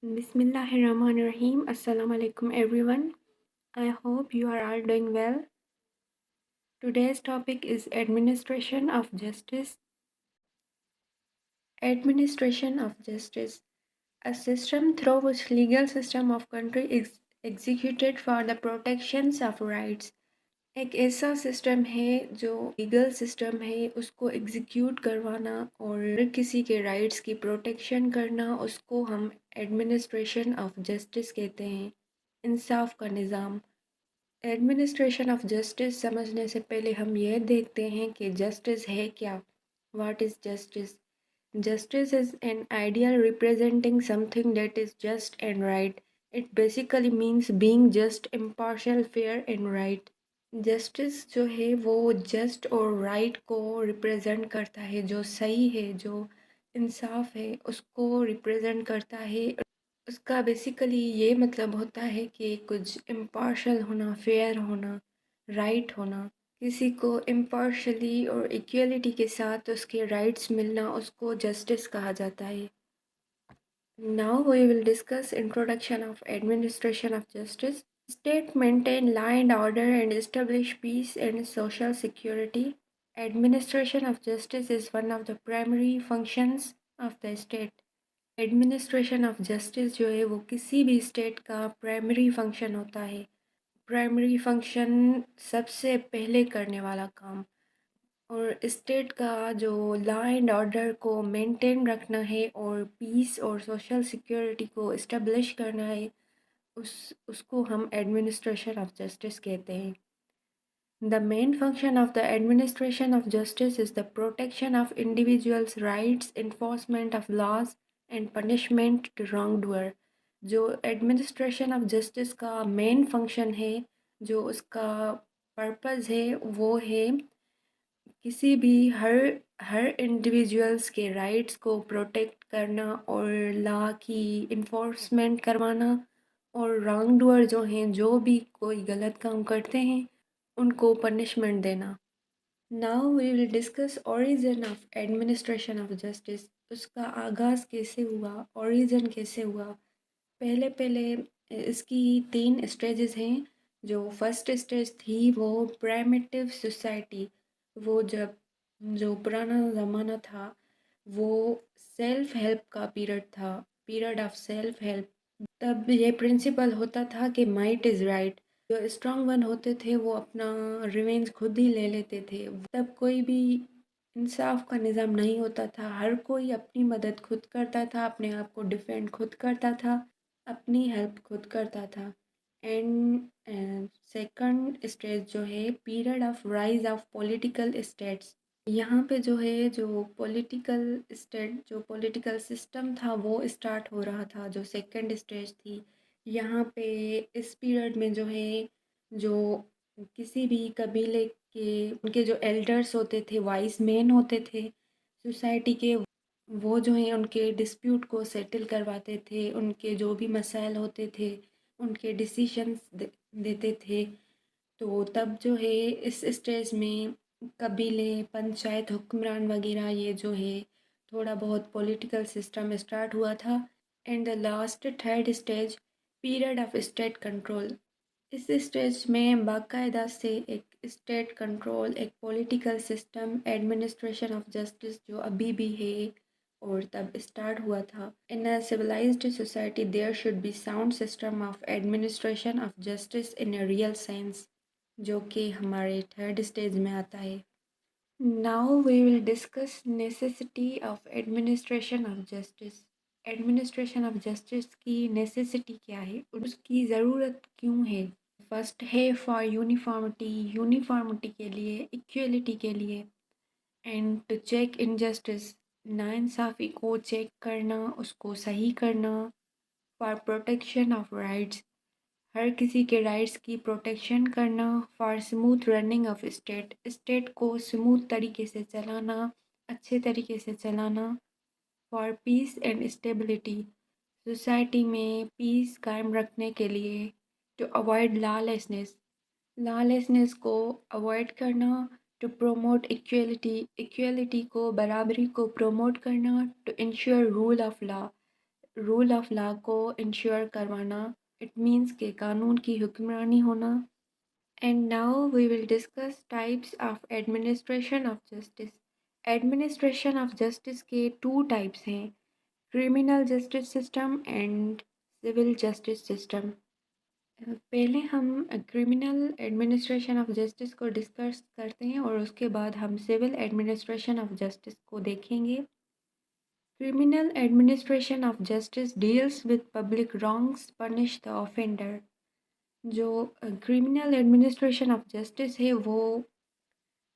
Bismillahirrahmanirrahim. Assalamu alaikum everyone. I hope you are all doing well. Today's topic is administration of justice. Administration of justice, a system through which legal system of country is executed for the protections of rights. एक ऐसा system है जो legal system है उसको execute करवाना और किसी के राइट्स की प्रोटेक्शन करना, उसको हम एडमिनिस्ट्रेशन ऑफ जस्टिस कहते हैं। इंसाफ का निज़ाम। एडमिनिस्ट्रेशन ऑफ जस्टिस समझने से पहले हम यह देखते हैं कि जस्टिस है क्या। What is justice? Justice is an ideal representing something that is just and right. It basically means being just, impartial, fair and right. Justice जो है वो जस्ट और राइट को रिप्रेजेंट करता है, जो सही है, जो इंसाफ है उसको रिप्रेजेंट करता है। उसका बेसिकली ये मतलब होता है कि कुछ इम्पार्शल होना, फेयर होना, राइट होना। किसी को इम्पार्शली और इक्वलिटी के साथ उसके राइट्स मिलना, उसको जस्टिस कहा जाता है। Now we will discuss introduction of administration of justice. State maintain law and order and establish peace and social security. Administration of justice is one of the primary functions of the state. Administration of justice जो है वो किसी भी state का primary function होता है। Primary function सबसे पहले करने वाला काम। और स्टेट का जो लॉ एंड ऑर्डर को मेंटेन रखना है और पीस और सोशल सिक्योरिटी को इस्टेब्लिश करना है, उसको हम एडमिनिस्ट्रेशन ऑफ जस्टिस कहते हैं। The main function of the administration of justice is the protection of individuals' rights, enforcement of laws and punishment to wrongdoer. जो एडमिनिस्ट्रेशन ऑफ जस्टिस का मेन फंक्शन है, जो उसका पर्पज़ है, वो है किसी भी हर इंडिविजुअल्स के राइट्स को प्रोटेक्ट करना और लॉ की इन्फोर्समेंट करवाना, और रॉन्ग डूअर जो हैं, जो भी कोई गलत काम करते हैं, उनको पनिशमेंट देना। Now we will discuss origin of administration of justice. उसका आगाज़ कैसे हुआ, ओरिजिन कैसे हुआ। पहले पहले इसकी 3 स्टेजेस हैं। जो फर्स्ट स्टेज थी वो प्राइमेटिव सोसाइटी, वो जब जो पुराना ज़माना था वो सेल्फ हेल्प का पीरियड था, पीरियड ऑफ सेल्फ हेल्प। तब ये प्रिंसिपल होता था कि माइट इज़ राइट। जो स्ट्रॉन्ग वन होते थे वो अपना रिवेंज खुद ही ले लेते थे। तब कोई भी इंसाफ का निज़ाम नहीं होता था, हर कोई अपनी मदद खुद करता था, अपने आप को डिफेंड खुद करता था, अपनी हेल्प खुद करता था। एंड सेकंड स्टेज जो है period of rise of political states. यहाँ पे जो है जो पॉलिटिकल सिस्टम था वो स्टार्ट हो रहा था, जो सेकंड स्टेज थी। यहाँ पे इस पीरियड में जो है, जो किसी भी कबीले के उनके जो एल्डर्स होते थे, वाइस मैन होते थे सोसाइटी के, वो जो है उनके डिस्प्यूट को सेटल करवाते थे, उनके जो भी मसाइल होते थे उनके डिसीशंस देते थे। तो तब जो है इस स्टेज में कबीले, पंचायत, हुक्मरान वगैरह, ये जो है थोड़ा बहुत पॉलिटिकल सिस्टम स्टार्ट हुआ था। And the last third stage period of state control. इस स्टेज में बाकायदा से एक स्टेट कंट्रोल, एक political system, administration of justice जो अभी भी है और तब स्टार्ट हुआ था। In a civilized society there should be sound system of administration of justice in a real sense, जो कि हमारे थर्ड स्टेज में आता है। Now we will discuss necessity of administration of justice. Administration of justice की necessity क्या है, उसकी ज़रूरत क्यों है। फर्स्ट है फॉर यूनिफॉर्मिटी, यूनिफॉर्मिटी के लिए, इक्वलिटी के लिए। एंड टू चेक इनजस्टिस, नाइंसाफ़ी को चेक करना, उसको सही करना। फॉर प्रोटेक्शन ऑफ राइट्स, हर किसी के राइट्स की प्रोटेक्शन करना। For smooth running of state, state को स्मूथ तरीके से चलाना, अच्छे तरीके से चलाना। For peace and stability, society में पीस कायम रखने के लिए। टू अवॉइड लॉलेसनेस, लॉलेसनेस को अवॉइड करना। टू प्रोमोट इक्वलिटी, इक्वलिटी को, बराबरी को प्रमोट करना। To ensure rule of law, rule of law को इंश्योर करवाना, इट मीन्स के कानून की हुक्मरानी होना। And now we will discuss types of administration of justice. Administration of justice के टू टाइप्स हैं, criminal justice system and civil justice system. पहले हम क्रिमिनल एडमिनिस्ट्रेशन ऑफ जस्टिस को डिस्कस करते हैं और उसके बाद हम सिविल एडमिनिस्ट्रेशन ऑफ जस्टिस को देखेंगे। Criminal administration of justice deals with public wrongs, punish the offender. जो क्रिमिनल एडमिनिस्ट्रेशन ऑफ जस्टिस है वो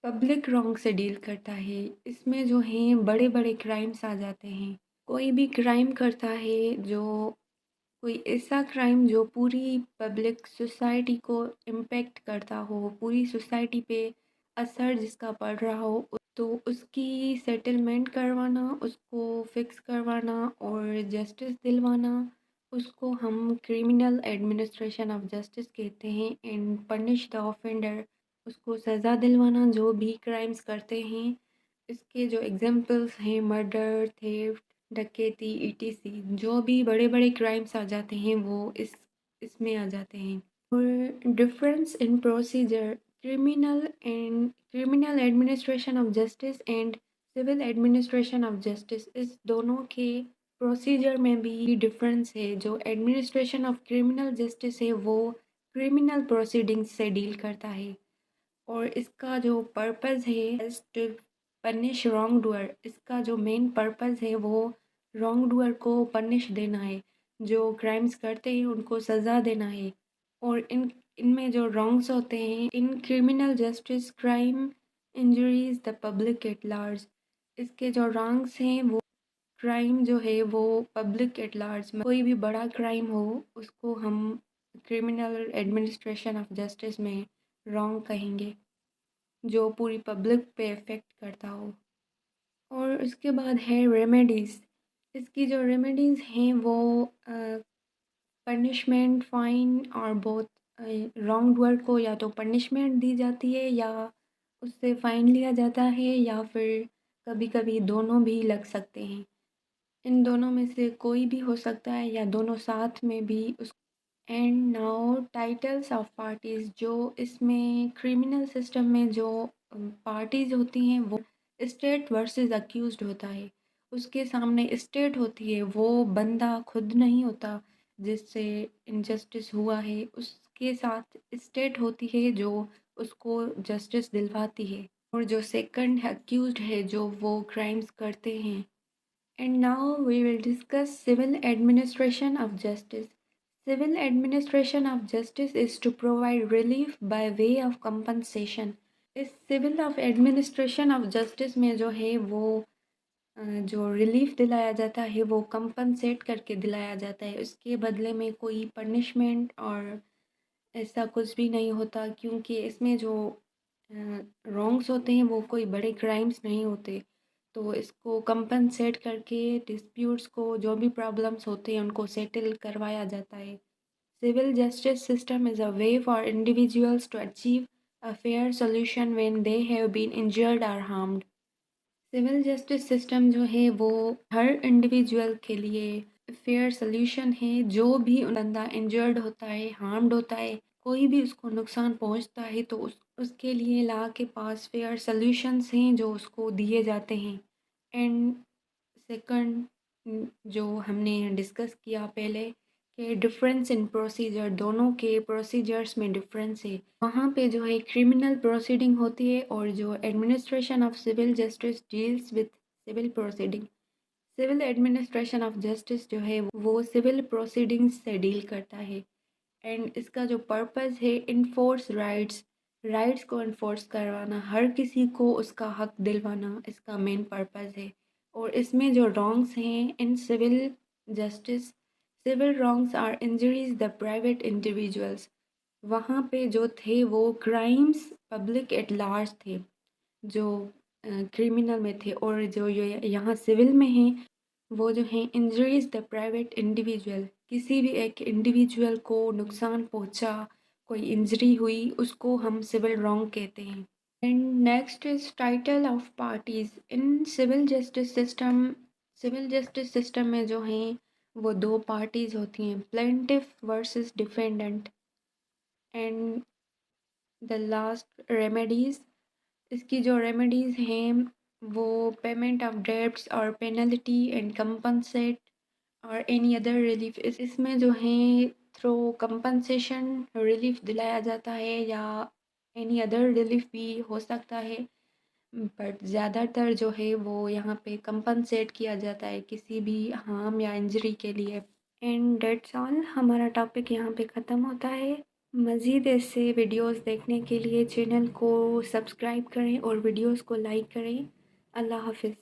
पब्लिक रॉन्ग से डील करता है। इसमें जो हैं बड़े बड़े क्राइम्स आ जाते हैं। कोई भी क्राइम करता है, जो कोई ऐसा क्राइम जो पूरी पब्लिक सोसाइटी को इम्पेक्ट करता हो, पूरी सोसाइटी पे असर जिसका पड़ रहा हो, तो उसकी सेटलमेंट करवाना, उसको फिक्स करवाना और जस्टिस दिलवाना, उसको हम क्रिमिनल एडमिनिस्ट्रेशन ऑफ जस्टिस कहते हैं। एंड पनिश द ऑफेंडर, उसको सज़ा दिलवाना जो भी क्राइम्स करते हैं। इसके जो एग्जांपल्स हैं मर्डर, थेफ्ट, डकैती, ईटीसी, जो भी बड़े बड़े क्राइम्स आ जाते हैं वो इसमें आ जाते हैं। और difference in procedure, criminal administration of justice and civil administration of justice, इस दोनों के प्रोसीजर में भी डिफरेंस है। जो एडमिनिस्ट्रेशन ऑफ क्रिमिनल जस्टिस है वो क्रिमिनल प्रोसीडिंग्स से डील करता है और इसका जो पर्पस है टू पनिश रॉन्ग डूअर। इसका जो मेन पर्पस है वो रॉन्ग डूअर को पनिश देना है, जो क्राइम्स करते हैं उनको सज़ा देना है। और इनमें जो रॉन्ग्स होते हैं in criminal justice, crime injuries the public at large. इसके जो रॉन्ग्स हैं वो क्राइम जो है वो पब्लिक एट लार्ज में कोई भी बड़ा क्राइम हो उसको हम क्रिमिनल एडमिनिस्ट्रेशन ऑफ जस्टिस में रॉन्ग कहेंगे, जो पूरी पब्लिक पे इफ़ेक्ट करता हो। और उसके बाद है रेमेडीज़। इसकी जो रेमेडीज़ हैं वो पनिशमेंट, फ़ाइन और बहुत रॉन्ग डूअर को या तो पनिशमेंट दी जाती है या उससे फ़ाइन लिया जाता है या फिर कभी कभी दोनों भी लग सकते हैं। इन दोनों में से कोई भी हो सकता है या दोनों साथ में भी उस। And now titles of parties. जो इसमें क्रिमिनल सिस्टम में जो पार्टीज़ होती हैं वो स्टेट वर्सेस अक्यूज्ड होता है। उसके सामने स्टेट होती है, वो बंदा खुद नहीं होता जिससे इनजस्टिस हुआ है, उसके साथ स्टेट होती है जो उसको जस्टिस दिलवाती है। और जो सेकंड अक्यूज्ड है जो वो क्राइम्स करते हैं। And now we will discuss civil administration of justice. Civil administration of justice is to provide relief by way of compensation. इस civil of administration of justice में जो है वो जो रिलीफ दिलाया जाता है वो कंपनसेट करके दिलाया जाता है। उसके बदले में कोई पनिशमेंट और ऐसा कुछ भी नहीं होता, क्योंकि इसमें जो रॉन्ग्स होते हैं वो कोई बड़े क्राइम्स नहीं होते। तो इसको कंपनसेट करके डिस्प्यूट्स को, जो भी प्रॉब्लम्स होते हैं उनको सेटल करवाया जाता है। Civil justice system is a way for individuals to achieve a fair solution when they have been injured और हार्म्ड। सिविल जस्टिस सिस्टम जो है वो हर इंडिविजुअल के लिए फेयर सोल्यूशन है। जो भी बंदा इंजर्ड होता है, हार्म्ड होता है, कोई भी उसको नुकसान पहुंचता है तो उसके लिए लॉ के पास फेयर सोल्यूशंस हैं जो उसको दिए जाते हैं। एंड सेकंड जो हमने डिस्कस किया पहले कि डिफरेंस इन प्रोसीजर, दोनों के प्रोसीजर्स में डिफरेंस है। वहाँ पे जो है क्रिमिनल प्रोसीडिंग होती है और जो administration of civil justice deals with civil proceeding. Civil administration of justice जो है वो सिविल प्रोसीडिंग्स से डील करता है। एंड इसका जो पर्पस है इन्फोर्स राइट्स, राइट्स को इन्फोर्स करवाना, हर किसी को उसका हक दिलवाना, इसका मेन पर्पस है। और इसमें जो रॉन्ग्स हैं in civil justice, civil wrongs are injuries the private individuals. वहाँ पे जो थे वो क्राइम्स पब्लिक एट लार्ज थे जो क्रिमिनल में थे, और जो ये यहाँ सिविल में हैं वो जो हैं इंजरीज द प्राइवेट इंडिविजुअल। किसी भी एक इंडिविजुअल को नुकसान पहुंचा, कोई इंजरी हुई, उसको हम सिविल रॉन्ग कहते हैं। And next is title of parties in civil justice system. Civil justice system में जो हैं वो दो पार्टीज होती हैं, plaintiff versus defendant. And the last remedies, इसकी जो रेमेडीज हैं वो पेमेंट ऑफ डेब्ट्स और पेनल्टी एंड कंपनसेट और एनी अदर रिलीफ। इसमें जो है थ्रू कंपनसेशन रिलीफ दिलाया जाता है या एनी अदर रिलीफ भी हो सकता है, बट ज़्यादातर जो है वो यहाँ पे कंपनसेट किया जाता है किसी भी हार्म या इंजरी के लिए। एंड डेट्स ऑल, हमारा टॉपिक यहाँ पे ख़त्म होता है। मज़ीद ऐसे वीडियोस देखने के लिए चैनल को सब्सक्राइब करें और वीडियोस को लाइक करें। अल्लाह हाफिज़।